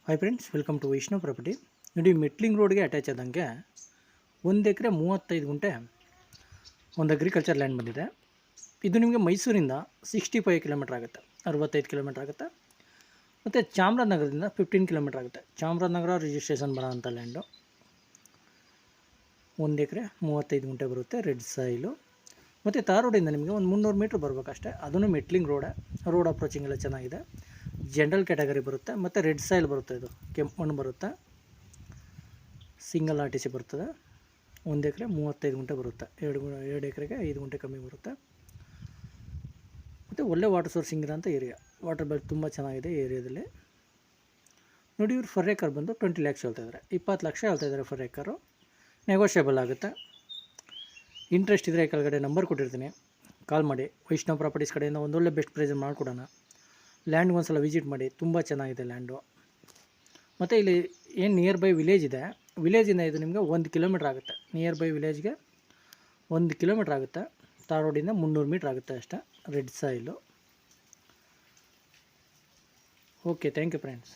Hi friends, welcome to Vaishnav property. ನೋಡಿ, metalling ರೋಡ್ಗೆ attach ಆದಂಗೆ 1 ಎಕರೆ 35 ಗುಂಟೆ ಒಂದು ಅಗ್ರಿಕಲ್ಚರ್ ಲ್ಯಾಂಡ್ ಬಂದಿದೆ. ಇದು ನಿಮಗೆ ಮೈಸೂರಿಂದ 65 ಕಿಲೋಮೀಟ್ರ್ ಆಗುತ್ತೆ, 65 ಕಿಲೋಮೀಟ್ರ್ ಆಗುತ್ತೆ. ಮತ್ತು ಚಾಮರಾಜನಗರದಿಂದ 15 ಕಿಲೋಮೀಟ್ರ್ ಆಗುತ್ತೆ. ಚಾಮರಾಜನಗರ ರಿಜಿಸ್ಟ್ರೇಷನ್ ಬರೋಂಥ ಲ್ಯಾಂಡು. 1 ಎಕರೆ 35 ಗುಂಟೆ ಬರುತ್ತೆ, ರೆಡ್ ಸಾಯಿಲು. ಮತ್ತು ತಾರ್ ರೋಡಿಂದ ನಿಮಗೆ ಒಂದು 300 ಮೀಟ್ರ್ ಬರಬೇಕಷ್ಟೇ. ಅದನ್ನು ಮೆಟ್ಲಿಂಗ್ ರೋಡ್ ಅಪ್ರೋಚಿಂಗ್ ಎಲ್ಲ ಚೆನ್ನಾಗಿದೆ. ಜನರಲ್ ಕ್ಯಾಟಗರಿ ಬರುತ್ತೆ. ಮತ್ತು ರೆಡ್ ಸಾಯಿಲ್ ಬರುತ್ತೆ, ಇದು ಕೆಂಪು ಮಣ್ಣು ಬರುತ್ತೆ. ಸಿಂಗಲ್ RTC ಬರ್ತದೆ. 1 ಎಕರೆ 35 ಗುಂಟೆ ಬರುತ್ತೆ. 2 ಎಕರೆಗೆ 5 ಗುಂಟೆ ಕಮ್ಮಿ ಬರುತ್ತೆ. ಮತ್ತು ಒಳ್ಳೆ ವಾಟರ್ ಸೋರ್ಸಿಂಗ್ ಇರೋಂಥ ಏರಿಯಾ. ವಾಟರ್ ಬೆಲ್ ತುಂಬ ಚೆನ್ನಾಗಿದೆ ಈ ಏರಿಯಾದಲ್ಲಿ. ನೋಡಿ, ಇವರು ಫರ್ ಏಕರ್ ಬಂದು 20 ಲ್ಯಾಕ್ಸ್ ಹೇಳ್ತಾಯಿದ್ದಾರೆ. 20 ಲಕ್ಷ ಹೇಳ್ತಾಯಿದ್ದಾರೆ ಫರ್ ಏಕರು. ನೆಗೋಷಿಯಬಲ್ ಆಗುತ್ತೆ. ಇಂಟ್ರೆಸ್ಟ್ ಇದ್ದರೆ ಕೆಳಗಡೆ ನಂಬರ್ ಕೊಟ್ಟಿರ್ತೀನಿ, ಕಾಲ್ ಮಾಡಿ. ವೈಷ್ಣವ್ ಪ್ರಾಪರ್ಟೀಸ್ ಕಡೆಯಿಂದ ಒಂದೊಳ್ಳೆ ಬೆಸ್ಟ್ ಪ್ರೈಸಲ್ಲಿ ಮಾಡಿಕೊಡೋಣ. ಲ್ಯಾಂಡ್ಗೆ ಒಂದು ಸಲ ವಿಸಿಟ್ ಮಾಡಿ, ತುಂಬ ಚೆನ್ನಾಗಿದೆ ಲ್ಯಾಂಡು. ಮತ್ತು ಇಲ್ಲಿ ಏನು ನಿಯರ್ ಬೈ ವಿಲೇಜ್ ಇದೆ, ವಿಲೇಜಿಂದ ಇದು ನಿಮಗೆ 1 ಕಿಲೋಮೀಟ್ರ್ ಆಗುತ್ತೆ. ನಿಯರ್ ಬೈ ವಿಲೇಜ್ಗೆ 1 ಕಿಲೋಮೀಟ್ರ್ ಆಗುತ್ತೆ. ತಾರ್ ರೋಡಿಂದ 300 ಮೀಟ್ರ್ ಆಗುತ್ತೆ ಅಷ್ಟೇ. Red soil. Okay, thank you friends.